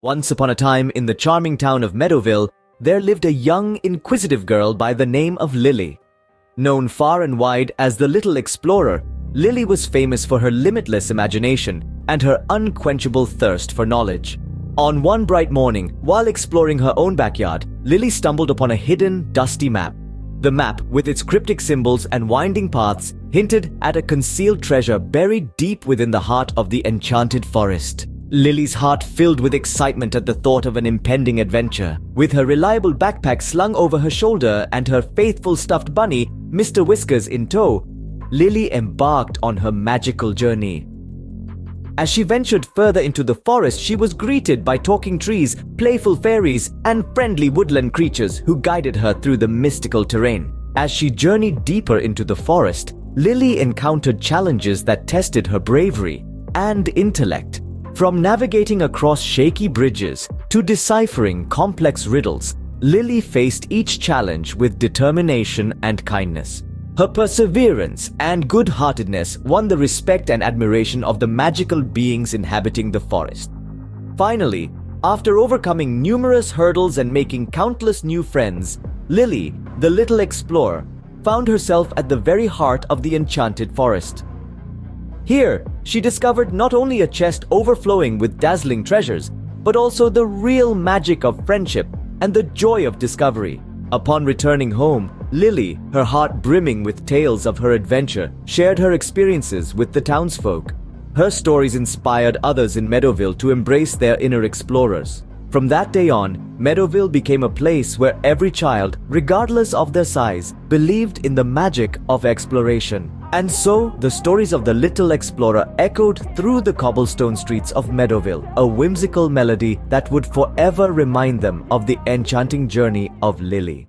Once upon a time, in the charming town of Meadowville, there lived a young, inquisitive girl by the name of Lily. Known far and wide as the Little Explorer, Lily was famous for her limitless imagination and her unquenchable thirst for knowledge. On one bright morning, while exploring her own backyard, Lily stumbled upon a hidden, dusty map. The map, with its cryptic symbols and winding paths, hinted at a concealed treasure buried deep within the heart of the enchanted forest. Lily's heart filled with excitement at the thought of an impending adventure. With her reliable backpack slung over her shoulder and her faithful stuffed bunny, Mr. Whiskers, in tow, Lily embarked on her magical journey. As she ventured further into the forest, she was greeted by talking trees, playful fairies, and friendly woodland creatures who guided her through the mystical terrain. As she journeyed deeper into the forest, Lily encountered challenges that tested her bravery and intellect. From navigating across shaky bridges to deciphering complex riddles, Lily faced each challenge with determination and kindness. Her perseverance and good-heartedness won the respect and admiration of the magical beings inhabiting the forest. Finally, after overcoming numerous hurdles and making countless new friends, Lily, the Little Explorer, found herself at the very heart of the enchanted forest. Here, she discovered not only a chest overflowing with dazzling treasures, but also the real magic of friendship and the joy of discovery. Upon returning home, Lily, her heart brimming with tales of her adventure, shared her experiences with the townsfolk. Her stories inspired others in Meadowville to embrace their inner explorers. From that day on, Meadowville became a place where every child, regardless of their size, believed in the magic of exploration. And so, the stories of the Little Explorer echoed through the cobblestone streets of Meadowville, a whimsical melody that would forever remind them of the enchanting journey of Lily.